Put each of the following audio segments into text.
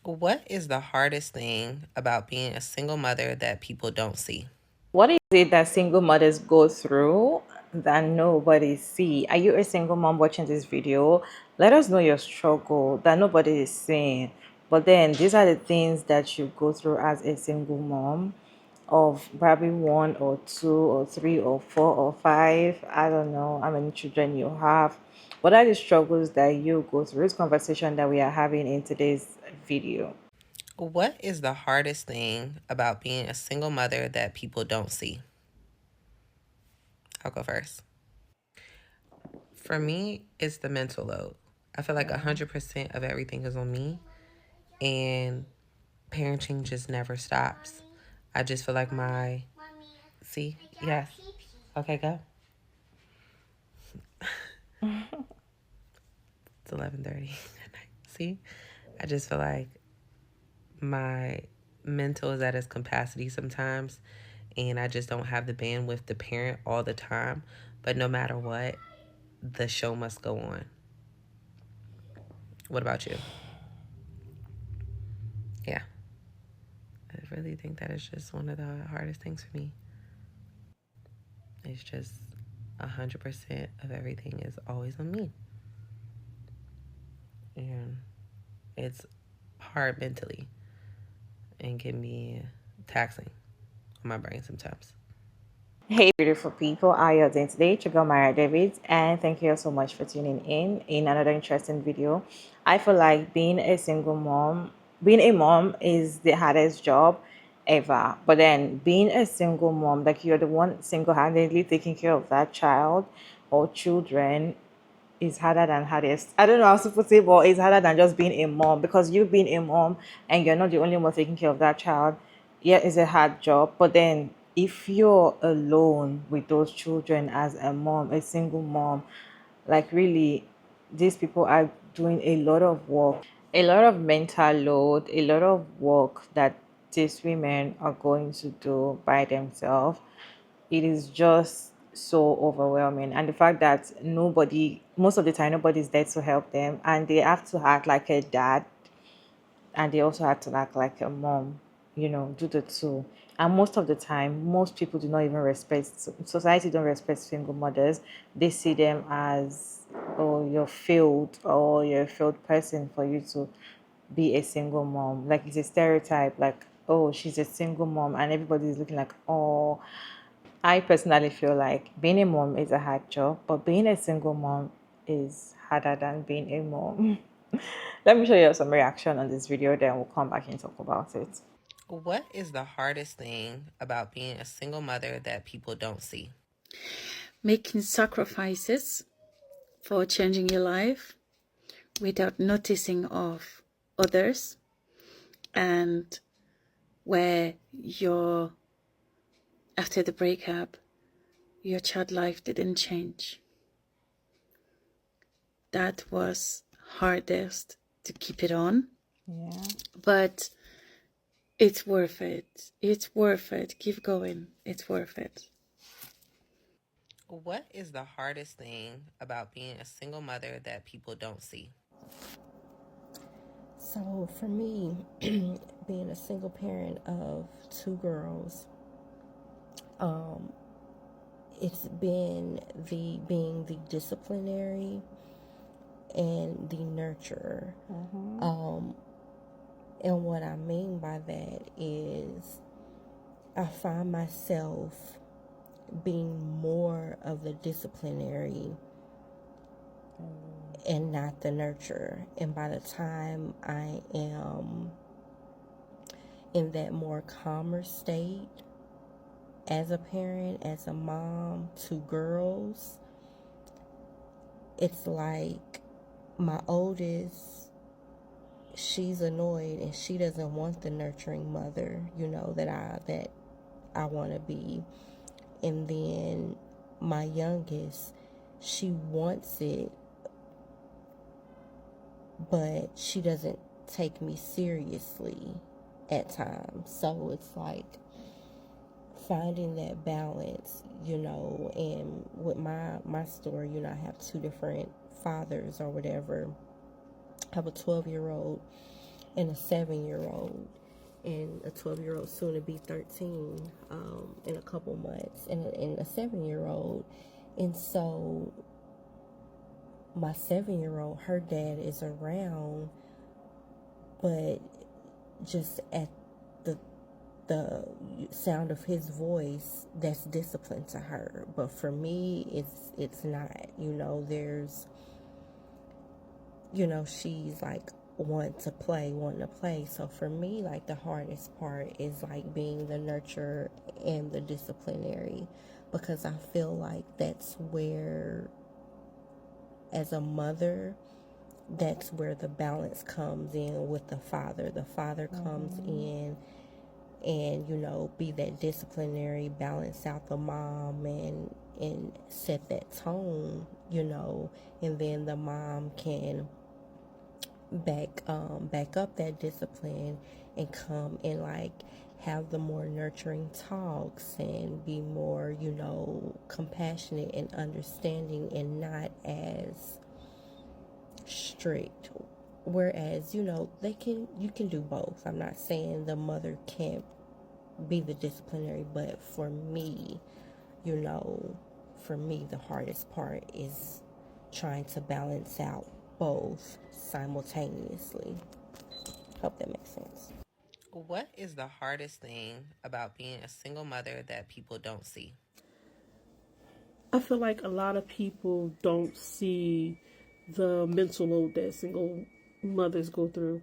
What is the hardest thing about being a single mother that people don't see? What is it that single mothers go through that nobody see? Are you a single mom watching this video? Let us know your struggle that nobody is seeing. But then these are the things that you go through as a single mom of probably one or two or three or four or five. I don't know how many children you have. What are the struggles that you go through? This conversation that we are having in today's video. What is the hardest thing about being a single mother that people don't see? I'll go first. For me, it's the mental load. I feel like 100% of everything is on me, and parenting just never stops. I just feel like my. See? Yes. Okay, go. It's 11:30 at night. See? I just feel like my mental is at its capacity sometimes, and I just don't have the bandwidth to parent all the time. But no matter what, the show must go on. What about you? Yeah, I really think that is just one of the hardest things for me. It's just 100% of everything is always on me, and it's hard mentally and can be taxing on my brain sometimes. Hey, beautiful people, how are you doing today? Chugomara David, and thank you so much for tuning in another interesting video. I feel like being a mom is the hardest job ever. But then being a single mom, like you're the one single-handedly taking care of that child or children, is harder than hardest. I don't know how to put it, but it's harder than just being a mom because you being a mom and you're not the only one taking care of that child. Yeah, it's a hard job. But then if you're alone with those children as a mom, a single mom, like really, these people are doing a lot of work, a lot of mental load, a lot of work that these women are going to do by themselves. It is just so overwhelming, and the fact that nobody, most of the time, nobody's there to help them, and they have to act like a dad, and they also have to act like a mom, do the two. And most of the time, most people do not even respect, society don't respect single mothers. They see them as, oh, you're failed, or you're a failed person for you to be a single mom. Like, it's a stereotype, like, oh, she's a single mom, and everybody's looking like, oh. I personally feel like being a mom is a hard job, but being a single mom is harder than being a mom. Let me show you some reaction on this video, then we'll come back and talk about it. What is the hardest thing about being a single mother that people don't see? Making sacrifices for changing your life without noticing of others, and where your after the breakup your child life didn't change. That was hardest to keep it on, Yeah. but it's worth it. It's worth it. Keep going. It's worth it. What is the hardest thing about being a single mother that people don't see? So for me, being a single parent of two girls, um, it's been the being the disciplinary and the nurturer. Um, and what I mean by that is I find myself being more of the disciplinary and not the nurturer. And by the time I am in that more calmer state as a parent, as a mom to girls, it's like my oldest, she's annoyed and she doesn't want the nurturing mother, that I want to be. And then my youngest, she wants it, but she doesn't take me seriously at times. So it's like finding that balance, and with my story, I have two different fathers or whatever. I have a 12-year-old and a 7-year old, and a 12-year old soon to be 13 in a couple months, and a 7-year old. And so my 7-year old, her dad is around, but just at the the sound of his voice, that's discipline to her. But for me, it's not. She's like wanting to play. So for me, like the hardest part is like being the nurturer and the disciplinary, because I feel like that's where, as a mother, that's where the balance comes in with the father. The father comes in and be that disciplinary, balance out the mom, and set that tone, and then the mom can back up that discipline and come and like have the more nurturing talks and be more compassionate and understanding and not as strict. Whereas you can do both. I'm not saying the mother can't be the disciplinary, but you know for me the hardest part is trying to balance out both simultaneously. Hope that makes sense. What is the hardest thing about being a single mother that people don't see? I feel like a lot of people don't see the mental load that single mothers go through.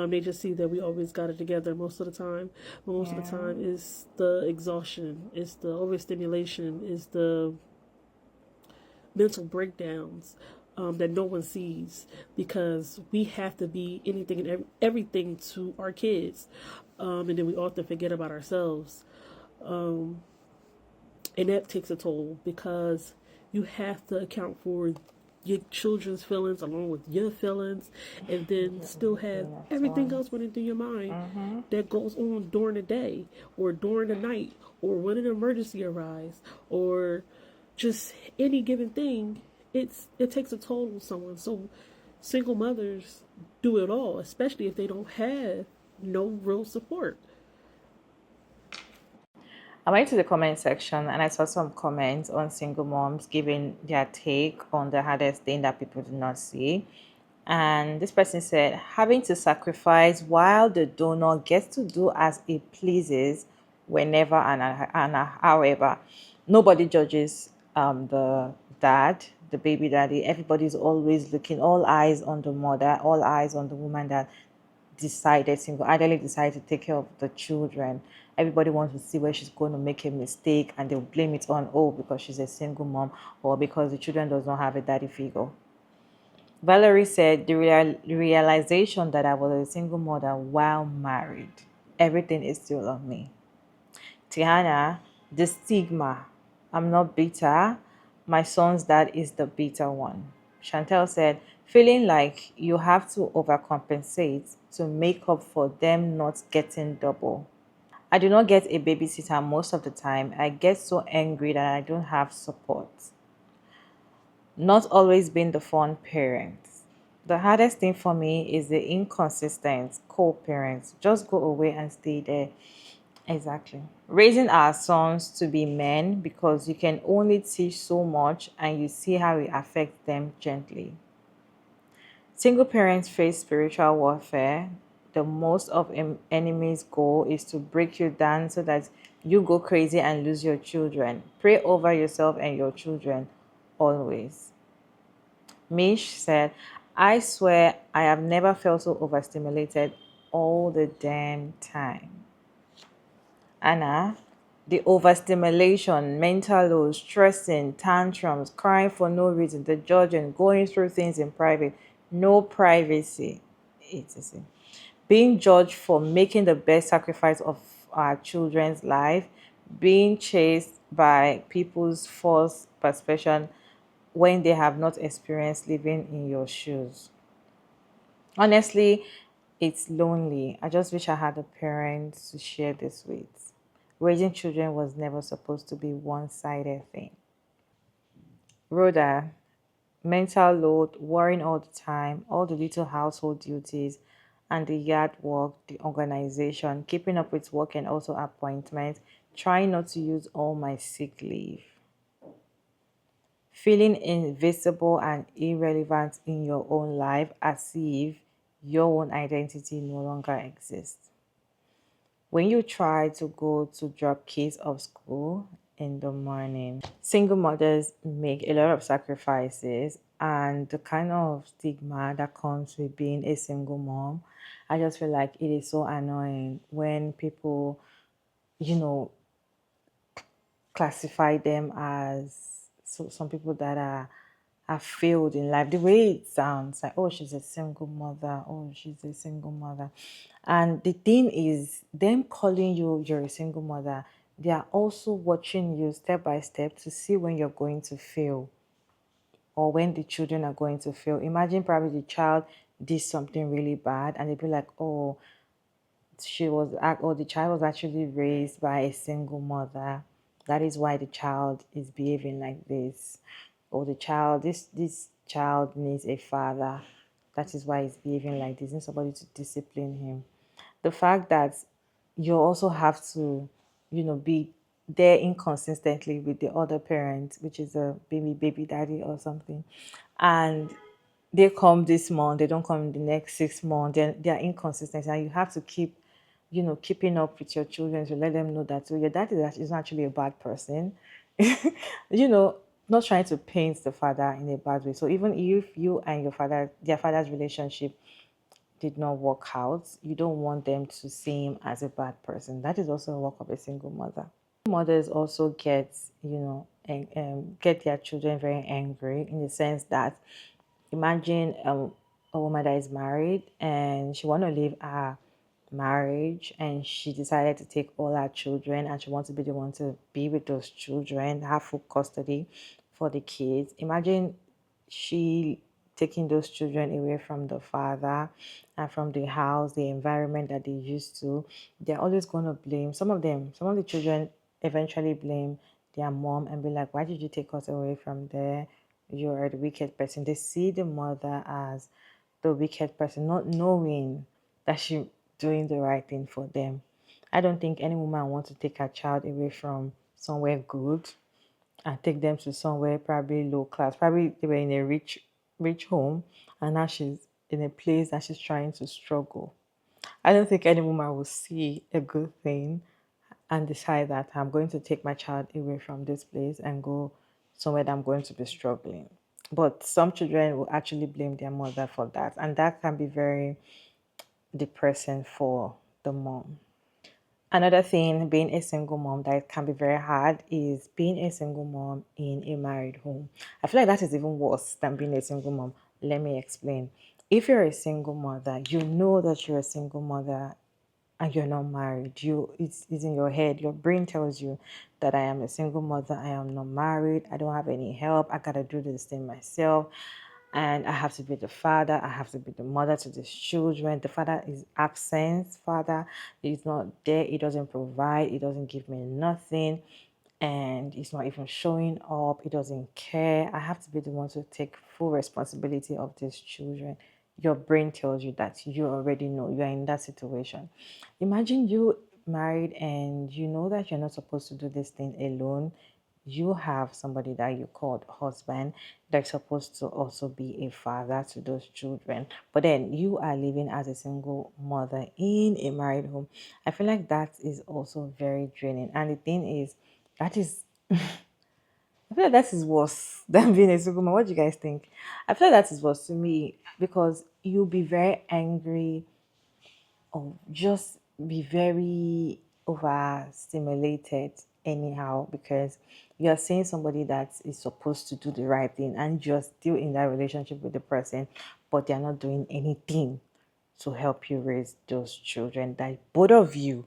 They just see that we always got it together most of the time. But most of the Yeah. time, it's the exhaustion, it's the overstimulation, it's the mental breakdowns that no one sees, because we have to be anything and everything to our kids. And then we often forget about ourselves. And that takes a toll, because you have to account for your children's feelings along with your feelings, and then still have Yeah, at everything else once. running through your mind Mm-hmm. that goes on during the day or during the night or when an emergency arises or just any given thing. It takes a toll on someone. So single mothers do it all, especially if they don't have no real support. I went to the comment section and I saw some comments on single moms giving their take on the hardest thing that people do not see. And this person said, having to sacrifice while the donor gets to do as he pleases whenever and however. Nobody judges the dad, the baby daddy. Everybody's always looking, all eyes on the mother, all eyes on the woman that single-handedly decided to take care of the children. Everybody wants to see where she's going to make a mistake, and they'll blame it on, oh, because she's a single mom, or because the children does not have a daddy figure. Valerie said the realization that I was a single mother while married, everything is still on me. Tiana, the stigma. I'm not bitter. My son's dad is the bitter one. Chantel said, feeling like you have to overcompensate to make up for them not getting double. I do not get a babysitter most of the time. I get so angry that I don't have support. Not always being the fun parent. The hardest thing for me is the inconsistent co-parents. Just go away and stay there. Exactly. Raising our sons to be men, because you can only teach so much and you see how it affects them gently. Single parents face spiritual warfare. The most of enemy's goal is to break you down so that you go crazy and lose your children. Pray over yourself and your children always. Mish said, I swear I have never felt so overstimulated all the damn time. Anna, the overstimulation, mental load, stressing, tantrums, crying for no reason, the judging, going through things in private, no privacy, etc. Being judged for making the best sacrifice of our children's life, being chased by people's false perception when they have not experienced living in your shoes. Honestly, it's lonely. I just wish I had a parent to share this with. Raising children was never supposed to be one-sided thing. Rhoda, mental load, worrying all the time, all the little household duties, and the yard work, the organization, keeping up with work and also appointments, trying not to use all my sick leave, feeling invisible and irrelevant in your own life as if your own identity no longer exists. When you try to go to drop kids off school in the morning, single mothers make a lot of sacrifices, and the kind of stigma that comes with being a single mom, I just feel like it is so annoying when people, you know, classify them as some people that are failed in life. The way it sounds like, oh, she's a single mother, oh, she's a single mother. And the thing is, them calling you you're a single mother, they are also watching you step by step to see when you're going to fail or when the children are going to fail. Imagine probably the child did something really bad and they'd be like, oh, or the child was actually raised by a single mother. That is why the child is behaving like this. Or the child, this child needs a father. That is why he's behaving like this. Needs somebody to discipline him. The fact that you also have to, be there inconsistently with the other parent, which is a baby daddy or something, and they come this month, they don't come in the next 6 months, then they are inconsistent, and you have to keep, keeping up with your children to let them know that, so your dad is not actually a bad person. you know not trying to paint the father in a bad way. So even if you and their father's relationship did not work out, you don't want them to see him as a bad person. That is also a work of a single mother. Mothers also get their children very angry, in the sense that, imagine a woman that is married and she want to leave her marriage, and she decided to take all her children, and she wants to be the one to be with those children, have full custody for the kids. Imagine she taking those children away from the father and from the house, the environment that they used to. They're always going to blame, some of the children eventually blame their mom and be like, why did you take us away from there? You're the wicked person. They see the mother as the wicked person, not knowing that she doing the right thing for them. I don't think any woman wants to take her child away from somewhere good and take them to somewhere probably low class. Probably they were in a rich home, and now she's in a place that she's trying to struggle. I don't think any woman will see a good thing and decide that I'm going to take my child away from this place and go somewhere that I'm going to be struggling. But some children will actually blame their mother for that, and that can be very depressing for the mom. Another thing, being a single mom, that can be very hard is being a single mom in a married home. I feel like that is even worse than being a single mom. Let me explain. If you're a single mother, you know that you're a single mother and you're not married. It's in your head. Your brain tells you that I am a single mother, I am not married, I don't have any help, I gotta do this thing myself, and I have to be the father, I have to be the mother to these children. The father is absent, father is not there, he doesn't provide, he doesn't give me nothing, and he's not even showing up, he doesn't care. I have to be the one to take full responsibility of these children. Your brain tells you that, you already know you're in that situation. Imagine you married and you know that you're not supposed to do this thing alone. You have somebody that you called husband that's supposed to also be a father to those children, but then you are living as a single mother in a married home. I feel like that is also very draining. And the thing is, that is I feel like that is worse than being a single mom. What do you guys think? I feel like that is worse to me, because you'll be very angry or just be very overstimulated anyhow, because you're seeing somebody that is supposed to do the right thing and you're still in that relationship with the person, but they're not doing anything to help you raise those children that both of you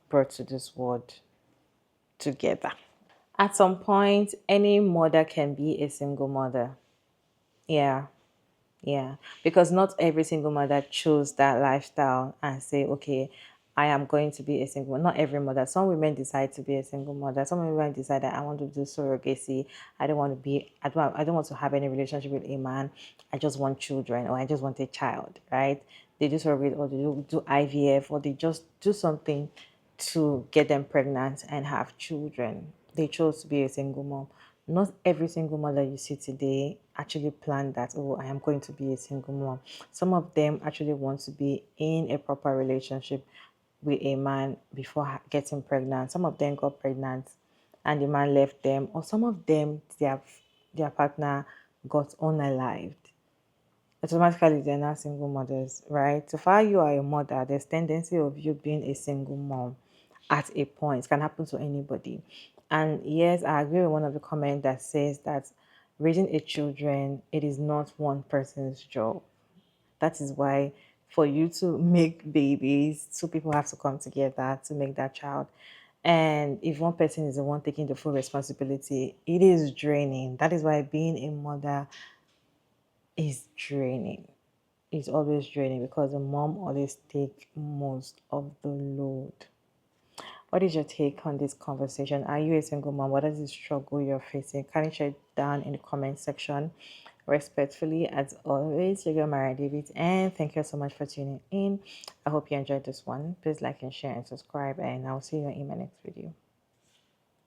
brought to this world together. At some point, any mother can be a single mother. Yeah, yeah. Because not every single mother chose that lifestyle and say, okay, I am going to be a single mother. Not every mother. Some women decide to be a single mother. Some women decide that I want to do surrogacy. I don't want to have any relationship with a man. I just want children, or I just want a child, right? they do surrogate or they do IVF or they just do something to get them pregnant and have children. They chose to be a single mom. Not every single mother you see today actually planned that, oh, I am going to be a single mom. Some of them actually want to be in a proper relationship with a man before getting pregnant. Some of them got pregnant and the man left them, or some of them, their partner got unalived. Automatically they're not single mothers, right? So far you are a mother, there's tendency of you being a single mom at a point. It can happen to anybody. And yes, I agree with one of the comments that says that raising a children, it is not one person's job. That is why for you to make babies, two people have to come together to make that child. And if one person is the one taking the full responsibility, it is draining. That is why being a mother is draining. It's always draining because the mom always take most of the load. What is your take on this conversation? Are you a single mom? What is the struggle you're facing? Can you share it down in the comment section? Respectfully, as always, your girl Mara David, and thank you so much for tuning in. I hope you enjoyed this one. Please like and share and subscribe, and I'll see you in my next video.